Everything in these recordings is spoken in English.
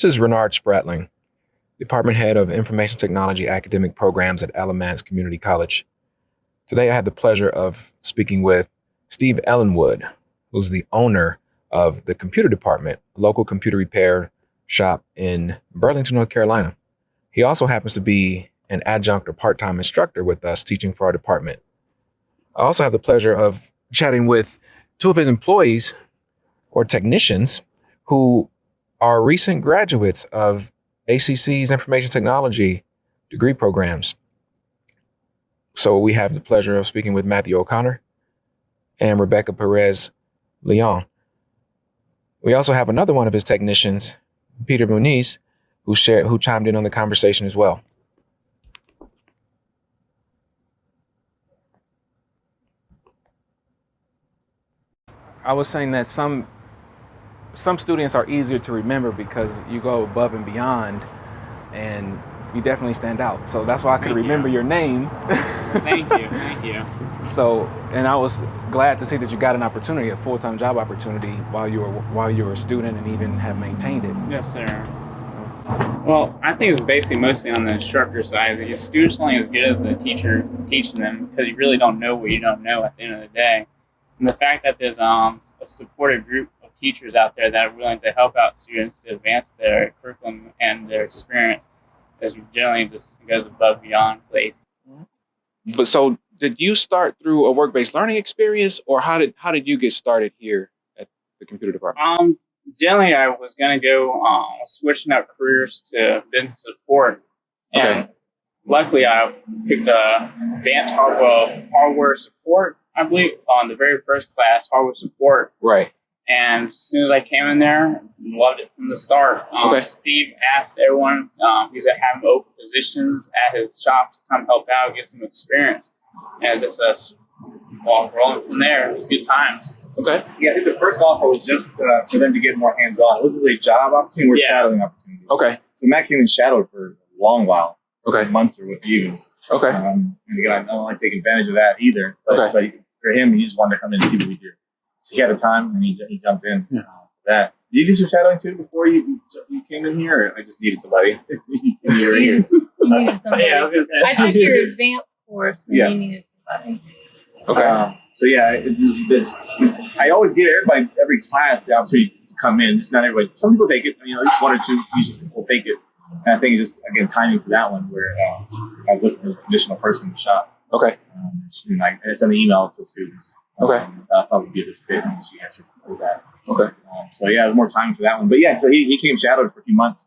This is Renard Spratling, Department Head of Information Technology Academic Programs at Alamance Community College. Today I have the pleasure of speaking with Steve Ellinwood, who's the owner of the computer department, a local computer repair shop in Burlington, North Carolina. He also happens to be an adjunct or part-time instructor with us teaching for our department. I also have the pleasure of chatting with two of his employees or technicians who are recent graduates of ACC's information technology degree programs. So we have the pleasure of speaking with Matthew O'Connor and Rebecca Perez-Leon. We also have another one of his technicians, Peter Muniz, who chimed in on the conversation as well. I was saying that some students are easier to remember because you go above and beyond, and you definitely stand out. So that's why I could remember your name. Thank you. So, and I was glad to see that you got an opportunity, a full-time job opportunity while you were a student, and even have maintained it. Yes, sir. Well, I think it's basically mostly on the instructor side. The students only as good as the teacher teaching them, because you really don't know what you don't know at the end of the day. And the fact that there's a supportive group of teachers out there that are willing to help out students to advance their curriculum and their experience is generally just goes above and beyond place. But so, did you start through a work-based learning experience, or how did you get started here at the computer department? Generally, I was going to go switching up careers to business support. And luckily, I picked advanced hardware support, I believe, on the very first class, hardware support. Right. And as soon as I came in there, loved it from the start. Steve asked everyone, he's going to have open positions at his shop to come help out, get some experience. And it's just rolling from there. It was good times. Okay. Yeah, I think the first offer was just for them to get more hands-on. It wasn't really a job opportunity, it was shadowing opportunity. Okay. So Matt came and shadowed for a long while. Okay. Months or with you. Okay. And again, I don't like taking advantage of that either. But for him, he just wanted to come in and see what we do. So he had the time, and he jumped in for that. Did you do some shadowing too before you came in here? Or I just needed somebody. You needed somebody. Yeah, I was gonna say. I took your advanced course, and you needed somebody. Okay. So yeah, it's I always give every class the opportunity to come in. Just not everybody. Some people take it. At least one or two people take it. And I think it's just again timing for that one where I was looking for an additional person in the shop. Okay. I sent an email to students. Okay. I thought would be a good fit, and she answered for that. Okay. So yeah, there's more time for that one. But yeah, so he came shadowed for a few months,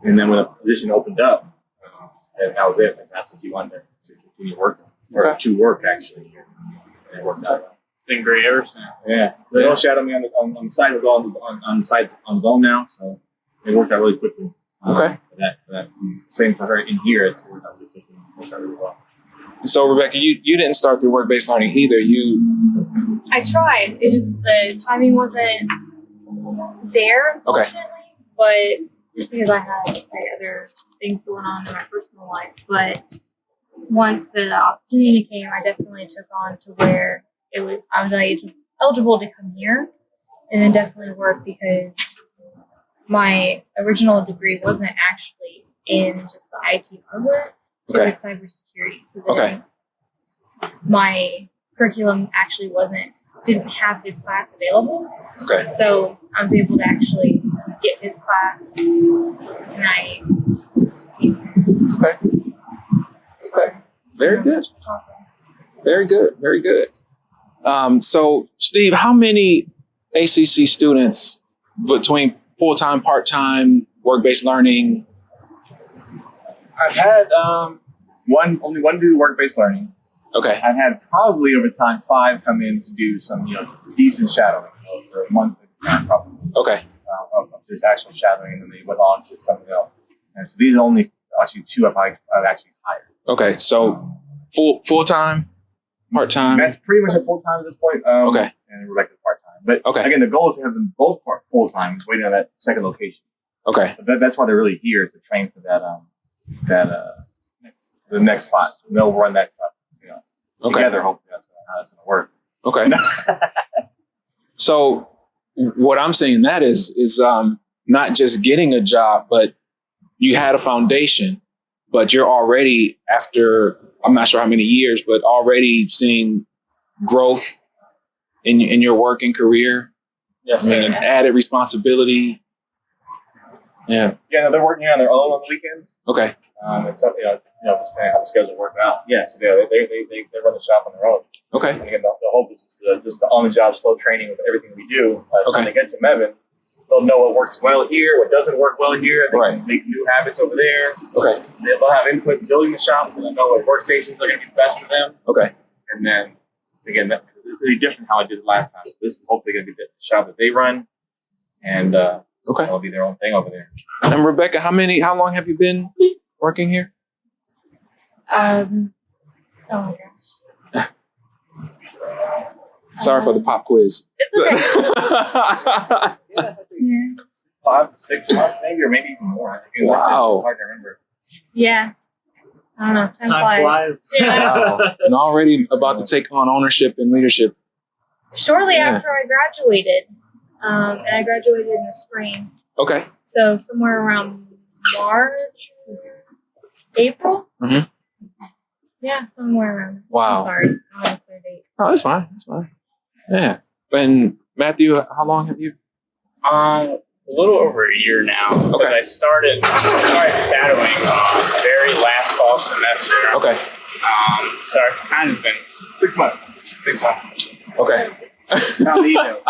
and then when a position opened up, and that was it. I asked if he wanted to continue working or to work actually. And it worked out. Been great ever since. Yeah, they all shadow me on the side. We're going on sites on his own now, so it worked out really quickly. Okay. For that same for her in here. It's worked out really quickly. Worked out really well. So Rebecca, you didn't start through work-based learning either. I tried. It just the timing wasn't there, unfortunately. But just because I had other things going on in my personal life. But once the opportunity came, I definitely took on to where I was eligible to come here, and then definitely work because my original degree wasn't actually in just the IT hardware. It was cybersecurity. So then my curriculum actually didn't have this class available. Okay. So I was able to actually get this class, and I just came here. Okay. Very good. Very good. So Steve, how many ACC students between full-time, part-time, work-based learning? I've had only one do work-based learning. Okay. I've had probably over time 5 come in to do some decent shadowing for a month at a time probably. Okay. Of just actual shadowing, and then they went on to something else. And so these are only actually 2 I've actually hired. Okay, so full-time, part-time. That's pretty much a full-time at this point. And Rebecca's part-time. But again, the goal is to have them both full-time. It's waiting on that second location. Okay. So that's why they're really here, is to train for the next spot. They'll run that stuff, together. Hopefully that's how that's going to work. Okay. So what I'm saying that is not just getting a job, but you had a foundation, but you're already, after, I'm not sure how many years, but already seeing growth in your working career. Yes, I mean, added responsibility. Yeah. Yeah, no, they're working on their own on the weekends. Okay. It's something, just depending on how the schedule works out. Yeah, so they run the shop on their own. Okay. And again, the hope is just the on-the-job slow training with everything we do. So when they get to Mebane, they'll know what works well here, what doesn't work well here. They can make new habits over there. Okay. They'll have input in building the shop, so they'll know what workstations are going to be best for them. Okay. And then, again, it's really different how I did it last time. So this is hopefully going to be the shop that they run. And it'll be their own thing over there. And Rebecca, how long have you been working here? Oh my gosh. Sorry for the pop quiz. It's okay. Yeah. 5 to 6 months maybe, or maybe even more. I think Wow. It's hard to remember. Yeah. I don't know. Time flies. Yeah. Wow. And already about to take on ownership and leadership. Shortly after I graduated, and I graduated in the spring. Okay. So somewhere around March, April. Mm-hmm. Yeah, somewhere around. Wow. I'm sorry, I don't have a clear date. Oh, that's fine. That's fine. Yeah. And Matthew, how long have you? A little over a year now. Okay. I started shadowing very last fall semester. Okay. So it kind of been 6 months. 6 months. Okay. Not the email.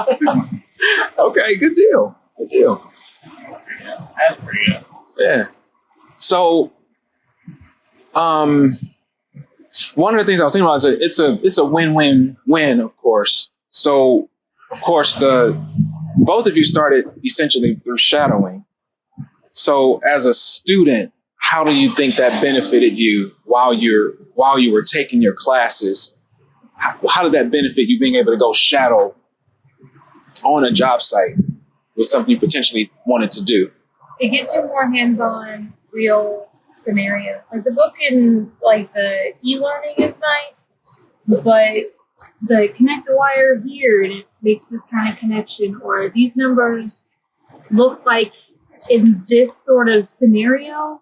6 months. Okay. Good deal. Good deal. Yeah, that's pretty good. Yeah. So, one of the things I was thinking about is it's a win-win-win, of course. So, of course, both of you started essentially through shadowing. So, as a student, how do you think that benefited you while you were taking your classes? How did that benefit you being able to go shadow on a job site with something you potentially wanted to do? It gives you more hands-on, real scenarios. Like the book and like the e-learning is nice, but the connect the wire here and it makes this kind of connection, or these numbers look like in this sort of scenario,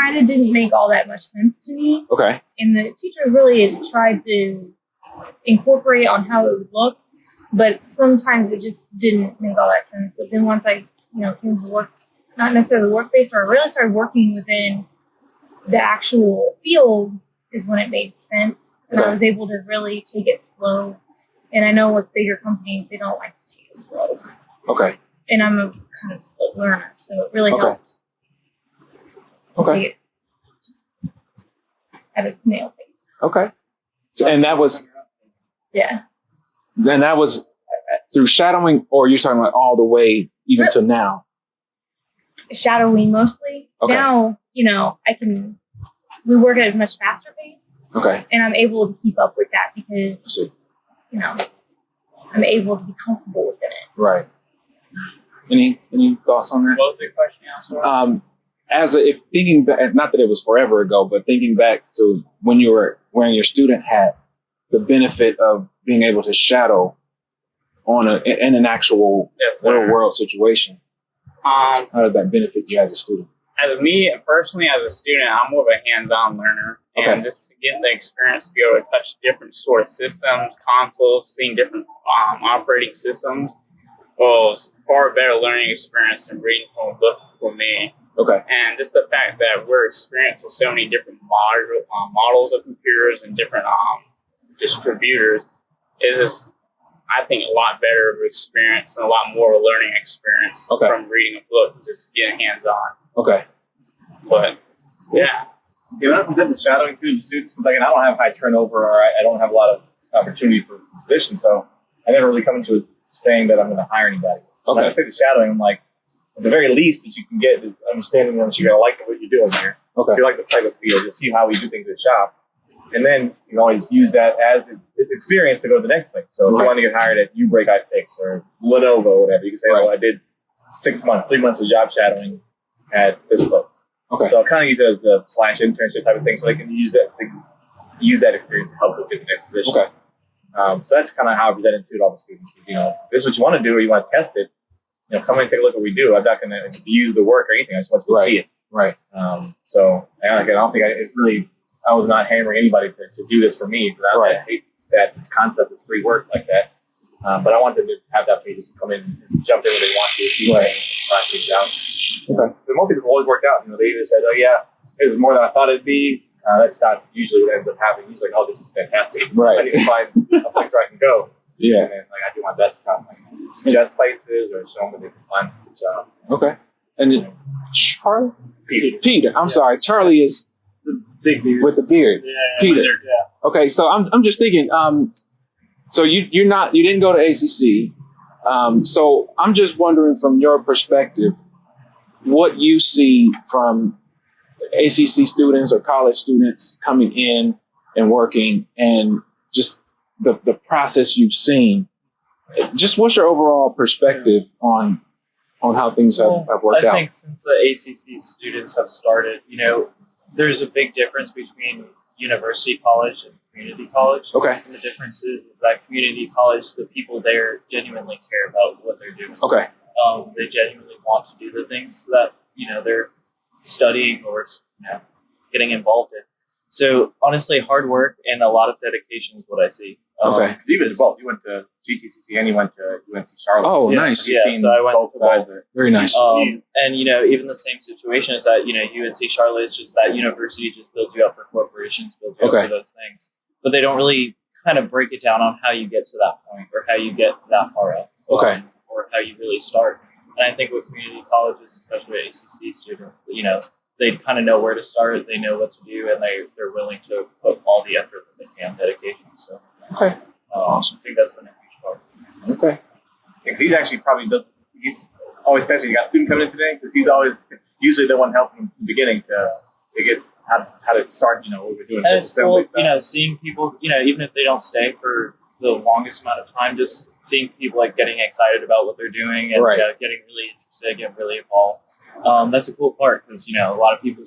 kind of didn't make all that much sense to me. Okay. And the teacher really tried to incorporate on how it would look, but sometimes it just didn't make all that sense. But then once I, came to work, not necessarily work-based, or I really started working within the actual field is when it made sense. And I was able to really take it slow. And I know with bigger companies, they don't like to take it slow. Okay. And I'm a kind of slow learner, so it really helped to take it just at a snail pace. Okay. So, and that was... Yeah. Then that was through shadowing, or you're talking about all the way even to now? Shadowing mostly. Okay. Now, we work at a much faster pace. Okay. And I'm able to keep up with that because, I'm able to be comfortable within it. Right. Any thoughts on that? What was the question? I'm sorry. If thinking back, not that it was forever ago, but thinking back to when you were wearing your student hat, the benefit of being able to shadow in an actual real world situation. How did that benefit you as a student? As me personally, as a student, I'm more of a hands-on learner, and just getting the experience to be able to touch different sort of systems, consoles, seeing different operating systems was far better learning experience than reading from a book for me. Okay. And just the fact that we're experiencing so many different models of computers and different distributors is just, I think, a lot better of experience and a lot more learning experience from reading a book, just getting hands-on. Okay. But, yeah. Yeah, when I present the shadowing to the students, because I don't have high turnover, or I don't have a lot of opportunity for positions, so I never really come into it saying that I'm going to hire anybody. When I say the shadowing, I'm like, at the very least that you can get is understanding that you're going to like what you're doing here. Okay. If you like this type of field, you'll see how we do things at the shop. And then you can always use that as an experience to go to the next place. So if you want to get hired at U-Break iFix or Lenovo or whatever, you can say, I did 6 months, 3 months of job shadowing at this place. Okay. So I'll kind of use it as a / internship type of thing, so they can use that experience to help them get the next position. Okay. So that's kind of how I present it to all the students. This is what you want to do, or you want to test it. come in and take a look at what we do. I'm not going to use the work or anything. I just want you to see it. Right. So I don't think I was not hammering anybody to do this for me, because I hate that concept of free work like that. But I want them to have that opportunity to come in and jump in when they want to, see try things out. Okay. But most people always worked out. They either said, "Oh yeah, this is more than I thought it'd be." That's not usually what ends up happening. Usually, "Oh, this is fantastic. Right. I need to find a place where I can go." Yeah. And then I do my best to suggest places or show them that they can find a job. Okay. And Charlie? Peter. I'm sorry. Charlie is the big beard with the beard. Yeah. Peter. Wizard, yeah. Okay. So I'm just thinking. So you didn't go to ACC. So I'm just wondering, from your perspective, what you see from ACC students or college students coming in and working, and just the process you've seen. Just what's your overall perspective on how things have worked out? I think since the ACC students have started, there's a big difference between university college and community college. Okay. And the difference is that community college, the people there genuinely care about what they're doing. Okay. They genuinely want to do the things that, they're studying or, getting involved in. So honestly, hard work and a lot of dedication is what I see. Okay. Even both. You went to GTCC and you went to UNC Charlotte. Oh, nice. Yeah, so I went both sides. Very nice. And even the same situation is that UNC Charlotte is just that university just builds you up for corporations, builds you up for those things, but they don't really kind of break it down on how you get to that point or how you get that far out. Or how you really start. And I think with community colleges, especially ACC students, they kind of know where to start, they know what to do, and they're willing to put all the effort that they can, dedication. So, awesome. I think that's been a huge part. Okay. Because he's actually he's always tells me, "You got a student coming in today?" Because he's always usually the one helping from the beginning to get how to start, what we're doing. And it's cool, seeing people, even if they don't stay for the longest amount of time, just seeing people getting excited about what they're doing and getting really interested, getting really involved. That's a cool part because, a lot of people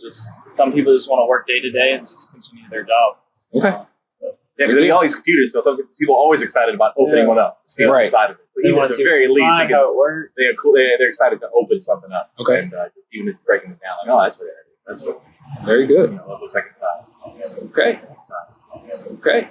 some people just want to work day to day and just continue their job. Okay. Yeah, because there's all these computers, so some people are always excited about opening one up, see what's inside of it. So even at the very least, how it works. They're cool. They're excited to open something up. Okay. And just even breaking it down, that's what it is. That's what. Very good. What looks like inside. Okay. Okay.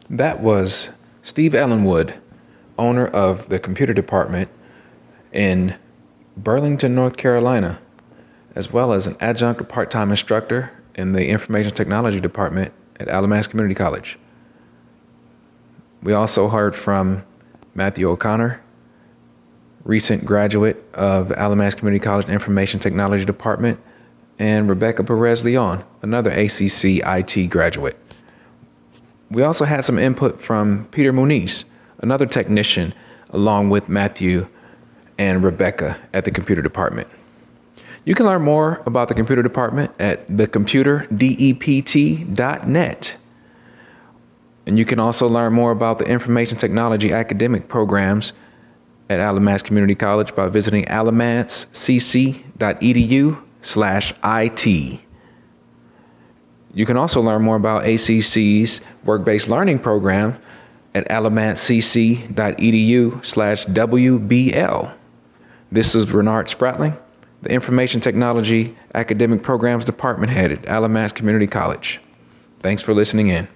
That was Steve Ellinwood, owner of the computer department in Burlington, North Carolina, as well as an adjunct or part-time instructor in the information technology department at Alamance Community College. We also heard from Matthew O'Connor, recent graduate of Alamance Community College Information Technology Department, and Rebecca Perez-Leon, another ACC IT graduate. We also had some input from Peter Muniz, another technician, along with Matthew and Rebecca at the computer department. You can learn more about the computer department at thecomputerdept.net. And you can also learn more about the information technology academic programs at Alamance Community College by visiting alamancecc.edu/IT. You can also learn more about ACC's work-based learning program at alamancecc.edu/WBL. This is Renard Spratling, the Information Technology Academic Programs Department Head at Alamance Community College. Thanks for listening in.